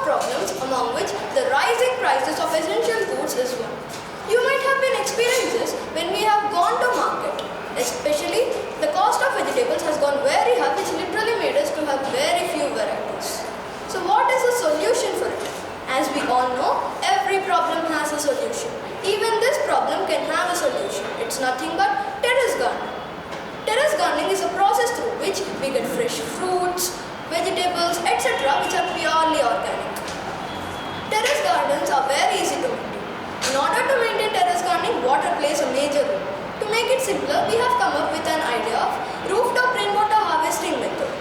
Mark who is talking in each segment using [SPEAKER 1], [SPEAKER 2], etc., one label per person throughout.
[SPEAKER 1] problems, among which the rising prices of essential goods is one. You might have been experiencing this when we have gone to market. Especially, the cost of vegetables has gone very high, which literally made us to have very few varieties. So what is the solution for it? As we all know, every problem has a solution. Even this problem can have a solution. It's nothing but terrace gardening. Terrace gardening is a process through which we get fresh fruits, vegetables, etc. which are purely organic. Terrace gardens are very easy to maintain. In order to maintain terrace gardening, water plays a major role. To make it simpler, we have come up with an idea of rooftop rainwater harvesting method.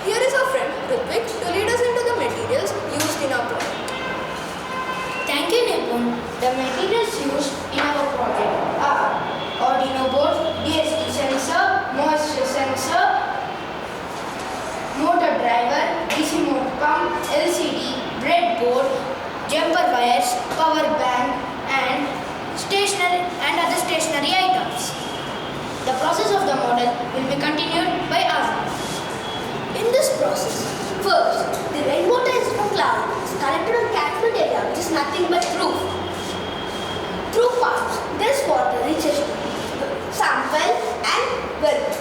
[SPEAKER 1] Here is our friend Ritvik to lead us into the materials used in our project.
[SPEAKER 2] Thank you, Nipun. The materials used in our project are Arduino board, DST sensor, moisture sensor, motor driver, DC motor pump, LCD, breadboard, jumper wires, power bank, and other stationary items. The process of the model will be continued by us.
[SPEAKER 1] In this process, first, the rainwater is from cloud is collected on catchment area, which is nothing but roof. Through pipes, this water reaches to sample and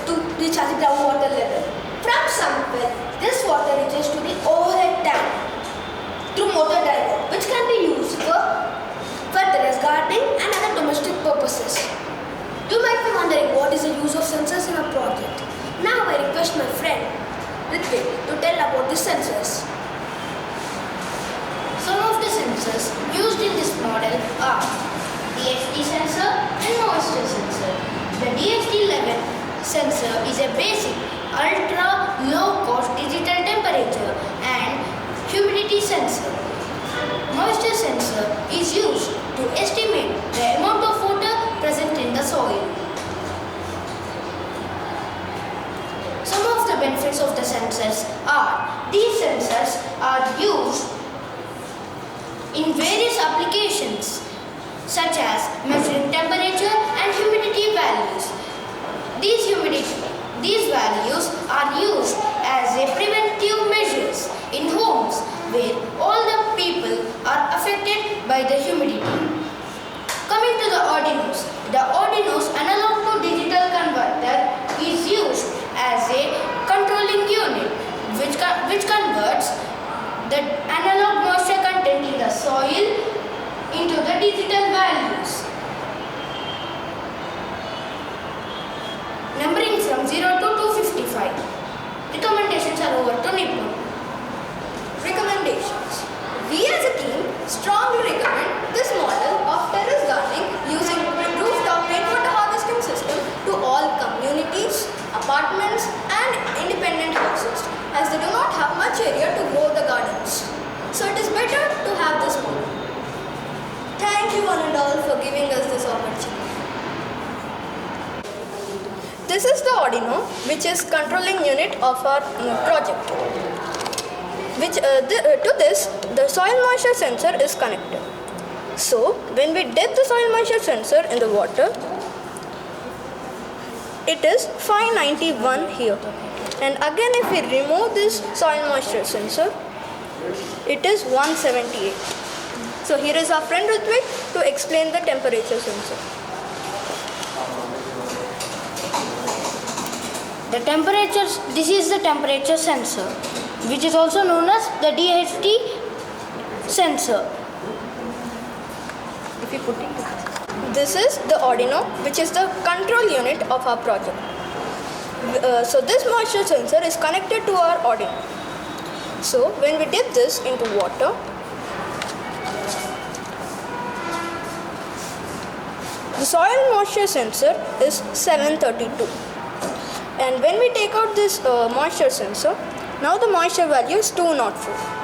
[SPEAKER 1] to recharge the groundwater level. From sample, this water reaches to the overhead tank through motor driver, which can be used for terrace gardening and other domestic purposes. You might be wondering what is the use of sensors in a project. Now I request my friend Ritvik to tell about the sensors.
[SPEAKER 2] Some of the sensors used in this model are DHT sensor and moisture sensor. The DHT11 sensor is a basic ultra low cost digital temperature and humidity sensor. Moisture sensor is used to estimate the amount of water present in the soil. Some of the benefits of the sensors are these sensors are used in various applications such as measuring temperature and humidity values. These values are used as a preventive measures in homes where all the people are affected by the humidity. Coming to the Arduino's analog to digital converter is used as a controlling unit which converts the analog moisture content in the soil into the digital values. Numbering from 0 to 255. Recommendations are over to Nipun.
[SPEAKER 1] Recommendations. We as a team strongly recommend this model of terrace gardening using rooftop rainwater harvesting system to all communities, apartments and independent houses, as they do not have much area to grow the gardens. So it is better to have this model. Thank you one and all for giving us this opportunity. This is the Arduino, which is controlling unit of our project. To this, the soil moisture sensor is connected. So, when we dip the soil moisture sensor in the water, it is 591 here. And again, if we remove this soil moisture sensor, it is 178. So, here is our friend Ritvik to explain the temperature sensor.
[SPEAKER 2] This is the temperature sensor, which is also known as the DHT sensor.
[SPEAKER 1] If you put it, this is the Arduino, which is the control unit of our project. So this moisture sensor is connected to our Arduino. So when we dip this into water, the soil moisture sensor is 732. And when we take out this moisture sensor, now the moisture value is 204.